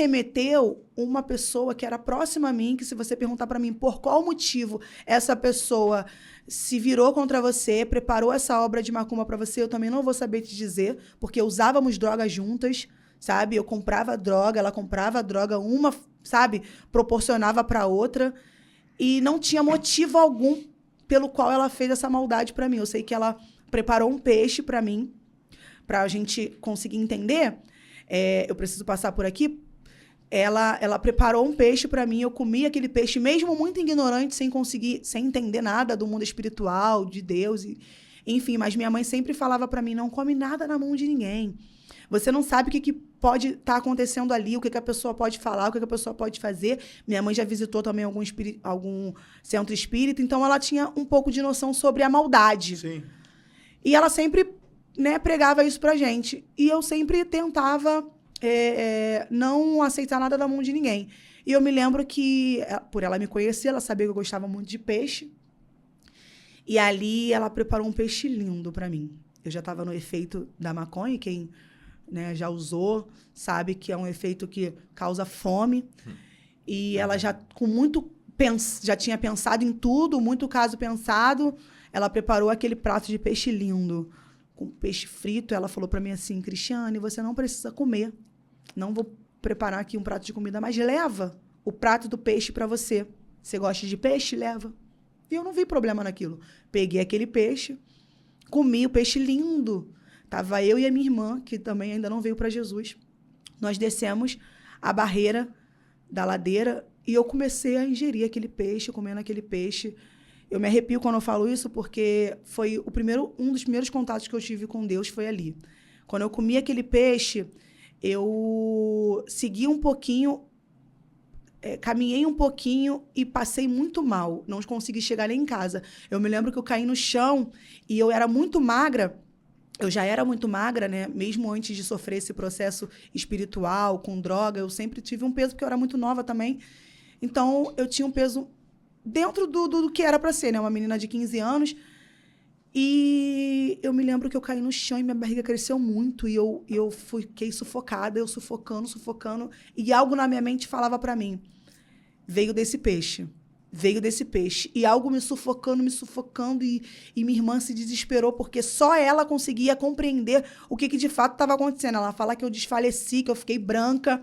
remeteu uma pessoa que era próxima a mim, que se você perguntar para mim por qual motivo essa pessoa se virou contra você, preparou essa obra de macumba para você, eu também não vou saber te dizer, porque usávamos drogas juntas, sabe? Eu comprava droga, ela comprava droga, uma, sabe, proporcionava para outra, e não tinha motivo algum pelo qual ela fez essa maldade para mim. Eu sei que ela preparou um peixe para mim, para a gente conseguir entender. Eu preciso passar por aqui. Ela preparou um peixe para mim, eu comi aquele peixe, mesmo muito ignorante, sem entender nada do mundo espiritual, de Deus, enfim. Mas minha mãe sempre falava para mim, não come nada na mão de ninguém. Você não sabe o que pode estar acontecendo ali, o que a pessoa pode falar, o que a pessoa pode fazer. Minha mãe já visitou também algum centro espírita, então ela tinha um pouco de noção sobre a maldade. Sim. E ela sempre, né, pregava isso pra gente. E eu sempre tentava não aceitar nada da mão de ninguém. E eu me lembro que, por ela me conhecer, ela sabia que eu gostava muito de peixe. E ali ela preparou um peixe lindo pra mim. Eu já estava no efeito da maconha, quem, né, já usou sabe que é um efeito que causa fome. E ela já, já tinha pensado em tudo, muito caso pensado. Ela preparou aquele prato de peixe lindo, com peixe frito. Ela falou para mim assim, Cristiane, você não precisa comer. Não vou preparar aqui um prato de comida, mas leva o prato do peixe para você. Você gosta de peixe? Leva. E eu não vi problema naquilo. Peguei aquele peixe, comi o peixe lindo. Tava eu e a minha irmã, que também ainda não veio para Jesus. Nós descemos a barreira da ladeira e eu comecei a ingerir aquele peixe, comendo aquele peixe. Eu me arrepio quando eu falo isso, porque foi um dos primeiros contatos que eu tive com Deus foi ali. Quando eu comi aquele peixe, eu segui um pouquinho, caminhei um pouquinho e passei muito mal. Não consegui chegar nem em casa. Eu me lembro que eu caí no chão e eu era muito magra. Eu já era muito magra, né? Mesmo antes de sofrer esse processo espiritual, com droga, eu sempre tive um peso, porque eu era muito nova também. Então, eu tinha um peso dentro do que era para ser, né? Uma menina de 15 anos. E eu me lembro que eu caí no chão e minha barriga cresceu muito. E eu fiquei sufocada, eu sufocando. E algo na minha mente falava para mim, veio desse peixe. E algo me sufocando. E minha irmã se desesperou, porque só ela conseguia compreender o que de fato estava acontecendo. Ela fala que eu desfaleci, que eu fiquei branca,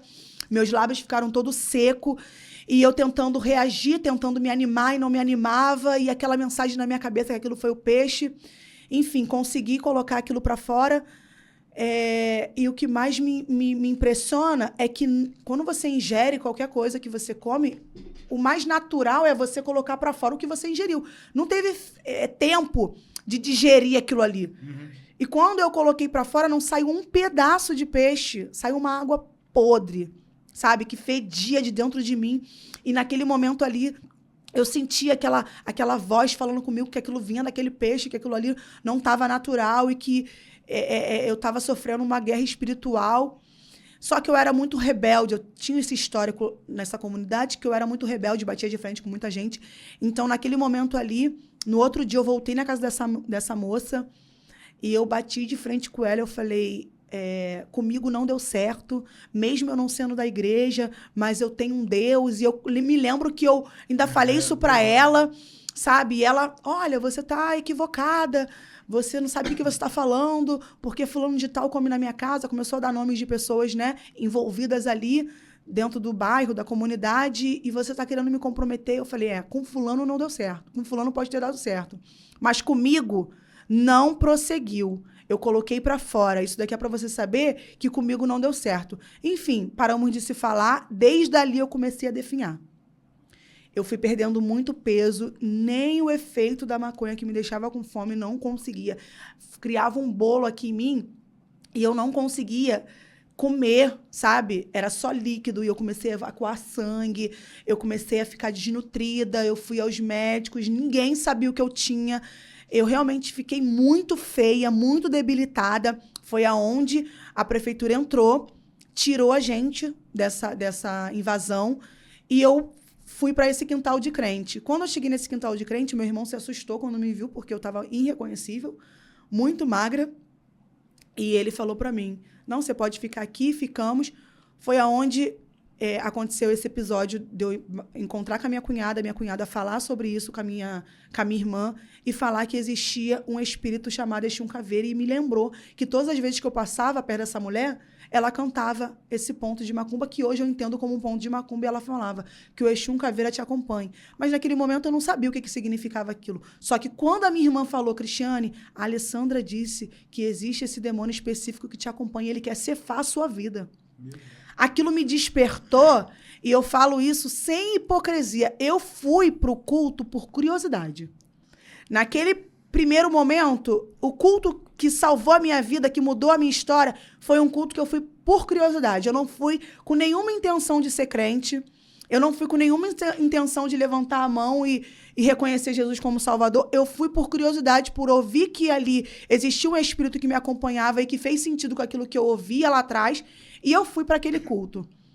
meus lábios ficaram todos secos. E eu tentando reagir, tentando me animar e não me animava. E aquela mensagem na minha cabeça que aquilo foi o peixe. Enfim, consegui colocar aquilo para fora. E o que mais me impressiona é que quando você ingere qualquer coisa que você come, o mais natural é você colocar para fora o que você ingeriu. Não teve tempo de digerir aquilo ali. Uhum. E quando eu coloquei para fora, não saiu um pedaço de peixe. Saiu uma água podre, sabe? Que fedia de dentro de mim. E naquele momento ali, eu senti aquela voz falando comigo que aquilo vinha daquele peixe, que aquilo ali não estava natural e que eu estava sofrendo uma guerra espiritual. Só que eu era muito rebelde. Eu tinha esse histórico nessa comunidade que eu era muito rebelde, batia de frente com muita gente. Então, naquele momento ali, no outro dia, eu voltei na casa dessa moça e eu bati de frente com ela. Eu falei, comigo não deu certo, mesmo eu não sendo da igreja, mas eu tenho um Deus. E eu me lembro que eu ainda falei isso para ela, sabe? E ela, olha, você tá equivocada. Você não sabe o que você está falando, porque fulano de tal come na minha casa. Começou a dar nomes de pessoas, né, envolvidas ali dentro do bairro, da comunidade, e você está querendo me comprometer. Eu falei, com fulano não deu certo. Com fulano pode ter dado certo. Mas comigo não prosseguiu. Eu coloquei para fora. Isso daqui é para você saber que comigo não deu certo. Enfim, paramos de se falar. Desde ali eu comecei a definhar. Eu fui perdendo muito peso, nem o efeito da maconha que me deixava com fome não conseguia. Criava um bolo aqui em mim e eu não conseguia comer, sabe? Era só líquido e eu comecei a evacuar sangue, eu comecei a ficar desnutrida, eu fui aos médicos, ninguém sabia o que eu tinha. Eu realmente fiquei muito feia, muito debilitada. Foi aonde a prefeitura entrou, tirou a gente dessa invasão e eu fui para esse quintal de crente. Quando eu cheguei nesse quintal de crente, meu irmão se assustou quando me viu, porque eu estava irreconhecível, muito magra. E ele falou para mim, não, você pode ficar aqui, ficamos. Foi aonde aconteceu esse episódio de eu encontrar com a minha cunhada falar sobre isso com a minha irmã e falar que existia um espírito chamado Exum Caveira, e me lembrou que todas as vezes que eu passava perto dessa mulher, ela cantava esse ponto de macumba, que hoje eu entendo como um ponto de macumba, e ela falava que o Exum Caveira te acompanhe. Mas naquele momento eu não sabia o que significava aquilo. Só que quando a minha irmã falou, Cristiane, a Alessandra disse que existe esse demônio específico que te acompanha, ele quer cefar a sua vida. Aquilo me despertou, e eu falo isso sem hipocrisia. Eu fui pro culto por curiosidade. Naquele primeiro momento, o culto que salvou a minha vida, que mudou a minha história, foi um culto que eu fui por curiosidade. Eu não fui com nenhuma intenção de ser crente, eu não fui com nenhuma intenção de levantar a mão e reconhecer Jesus como Salvador. Eu fui por curiosidade, por ouvir que ali existia um espírito que me acompanhava e que fez sentido com aquilo que eu ouvia lá atrás, e eu fui para aquele culto.